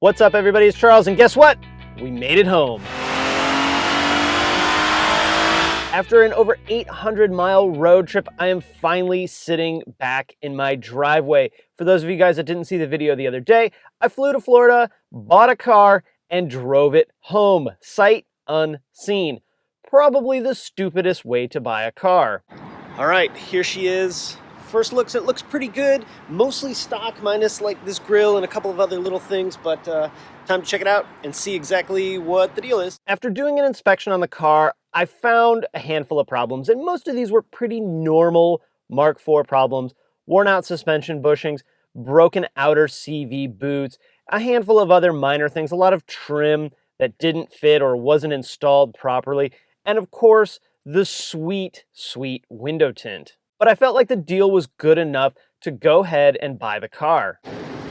What's up, everybody? It's Charles, and guess what? We made it home. After an over 800-mile road trip, I am finally sitting back in my driveway. For those of you guys that didn't see the video the other day, I flew to Florida, bought a car, and drove it home, sight unseen. Probably the stupidest way to buy a car. All right, here she is. First looks, it looks pretty good. Mostly stock, minus like this grill and a couple of other little things, but time to check it out and see exactly what the deal is. After doing an inspection on the car, I found a handful of problems, and most of these were pretty normal Mark IV problems. Worn out suspension bushings, broken outer CV boots, a handful of other minor things, a lot of trim that didn't fit or wasn't installed properly, and of course, the sweet, sweet window tint. But I felt like the deal was good enough to go ahead and buy the car.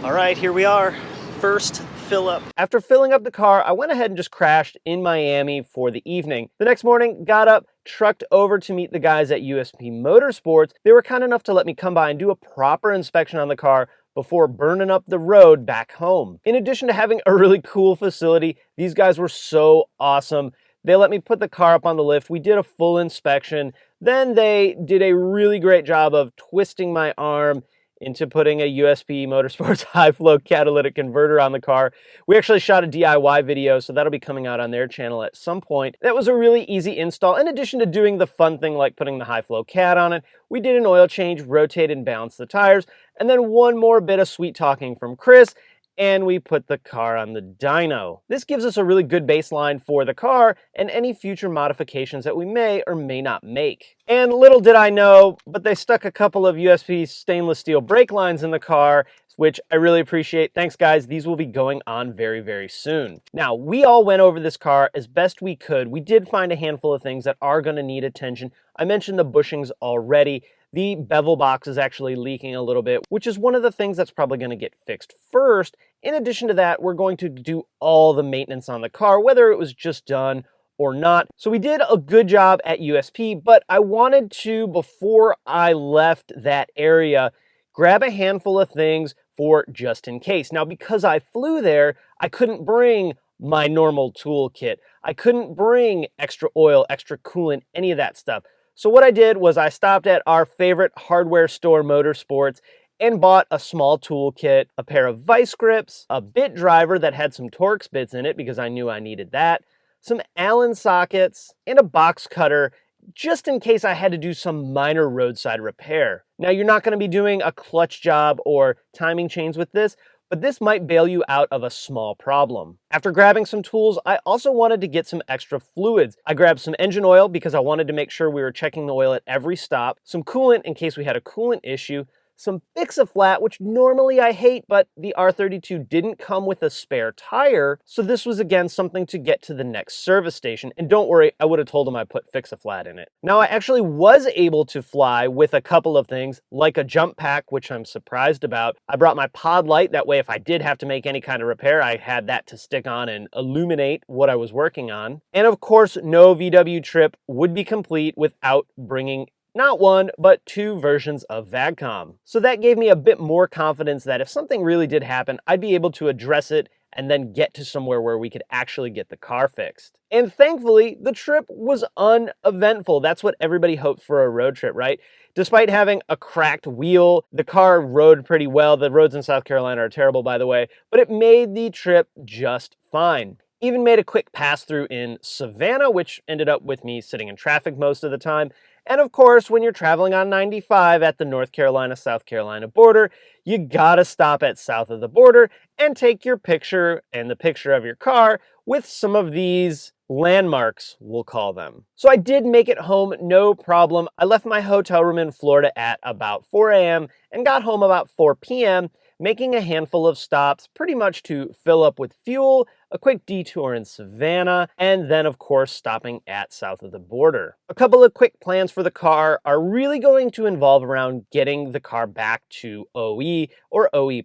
All right, here we are. First fill up. After filling up the car, I went ahead and just crashed in Miami for the evening. The next morning, got up, trucked over to meet the guys at USP MotorSports. They were kind enough to let me come by and do a proper inspection on the car before burning up the road back home. In addition to having a really cool facility, these guys were so awesome. They let me put the car up on the lift. We did a full inspection. Then they did a really great job of twisting my arm into putting a USP MotorSports high-flow catalytic converter on the car. We actually shot a DIY video, so that'll be coming out on their channel at some point. That was a really easy install. In addition to doing the fun thing like putting the high-flow cat on it, we did an oil change, rotate and balance the tires, and then one more bit of sweet talking from Chris, and we put the car on the dyno. This gives us a really good baseline for the car and any future modifications that we may or may not make. And little did I know, but they stuck a couple of USP stainless steel brake lines in the car, which I really appreciate. Thanks, guys. These will be going on very, very soon. Now, we all went over this car as best we could. We did find a handful of things that are going to need attention. I mentioned the bushings already. The bevel box is actually leaking a little bit, which is one of the things that's probably going to get fixed first. In addition to that, we're going to do all the maintenance on the car, whether it was just done or not. So we did a good job at USP, but I wanted to, before I left that area, grab a handful of things for just in case. Now, because I flew there, I couldn't bring my normal toolkit. I couldn't bring extra oil, extra coolant, any of that stuff. So what I did was I stopped at our favorite hardware store, Motorsports, and bought a small toolkit, a pair of vice grips, a bit driver that had some Torx bits in it because I knew I needed that, some Allen sockets, and a box cutter just in case I had to do some minor roadside repair. Now, you're not going to be doing a clutch job or timing chains with this, but this might bail you out of a small problem. After grabbing some tools, I also wanted to get some extra fluids. I grabbed some engine oil because I wanted to make sure we were checking the oil at every stop, some coolant in case we had a coolant issue, some Fix-A-Flat, which normally I hate, but the R32 didn't come with a spare tire, so this was again something to get to the next service station. And don't worry, I would have told them I put Fix-A-Flat in it. Now, I actually was able to fly with a couple of things, like a jump pack, which I'm surprised about. I brought my pod light, that way if I did have to make any kind of repair, I had that to stick on and illuminate what I was working on. And of course, no VW trip would be complete without bringing not one, but two versions of VAGCOM. So that gave me a bit more confidence that if something really did happen, I'd be able to address it and then get to somewhere where we could actually get the car fixed. And thankfully, the trip was uneventful. That's what everybody hopes for a road trip, right? Despite having a cracked wheel, the car rode pretty well. The roads in South Carolina are terrible, by the way, but it made the trip just fine. Even made a quick pass through in Savannah, which ended up with me sitting in traffic most of the time. And of course, when you're traveling on 95 at the North Carolina-South Carolina border, you gotta stop at south of the border and take your picture and the picture of your car with some of these landmarks, we'll call them. So I did make it home, no problem. I left my hotel room in Florida at about 4 a.m. and got home about 4 p.m., making a handful of stops pretty much to fill up with fuel, a quick detour in Savannah, and then of course stopping at south of the border. A couple of quick plans for the car are really going to involve around getting the car back to OE or OE+.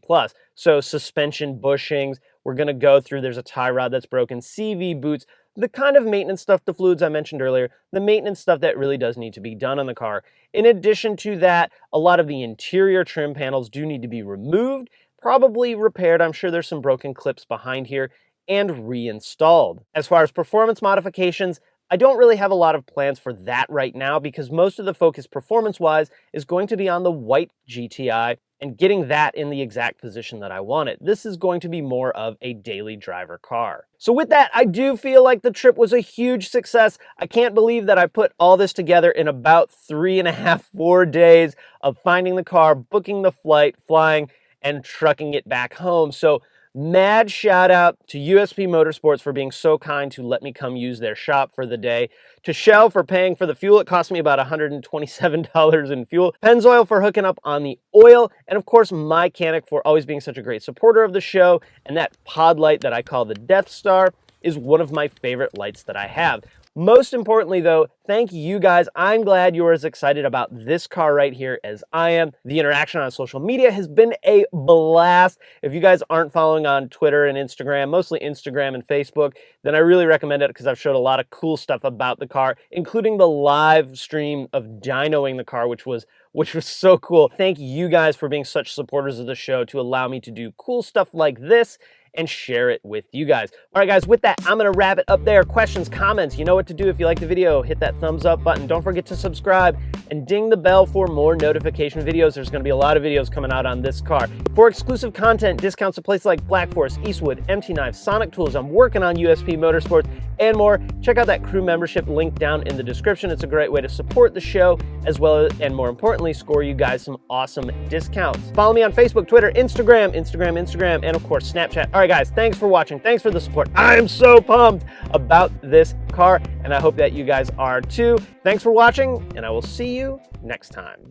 So suspension bushings, we're gonna go through, there's a tie rod that's broken, CV boots, the kind of maintenance stuff, the fluids I mentioned earlier, the maintenance stuff that really does need to be done on the car. In addition to that, a lot of the interior trim panels do need to be removed, probably repaired. I'm sure there's some broken clips behind here, and reinstalled. As far as performance modifications, I don't really have a lot of plans for that right now because most of the focus performance-wise is going to be on the white GTI and getting that in the exact position that I want it. This is going to be more of a daily driver car. So with that, I do feel like the trip was a huge success. I can't believe that I put all this together in about 3.5, 4 days of finding the car, booking the flight, flying, and trucking it back home. So mad shout out to USP MotorSports for being so kind to let me come use their shop for the day, to Shell for paying for the fuel. It cost me about $127 in fuel, Pennzoil for hooking up on the oil, and of course Mychanic for always being such a great supporter of the show. And that pod light that I call the Death Star is one of my favorite lights that I have. Most importantly though, thank you guys. I'm glad you're as excited about this car right here as I am. The interaction on social media has been a blast. If you guys aren't following on Twitter and Instagram, mostly Instagram and Facebook, then I really recommend it because I've showed a lot of cool stuff about the car, including the live stream of dynoing the car, which was so cool. Thank you guys for being such supporters of the show to allow me to do cool stuff like this and share it with you guys. All right, guys, with that, I'm gonna wrap it up there. Questions, comments, you know what to do. If you like the video, hit that thumbs up button. Don't forget to subscribe and ding the bell for more notification videos. There's gonna be a lot of videos coming out on this car. For exclusive content, discounts to places like Black Forest, Eastwood, MT Knives, Sonic Tools, I'm working on USP Motorsports, and more. Check out that crew membership link down in the description. It's a great way to support the show as well as, and more importantly, score you guys some awesome discounts. Follow me on Facebook, Twitter, Instagram, and of course, Snapchat. All right, guys, thanks for watching. Thanks for the support. I am so pumped about this car, and I hope that you guys are too. Thanks for watching, and I will see you next time.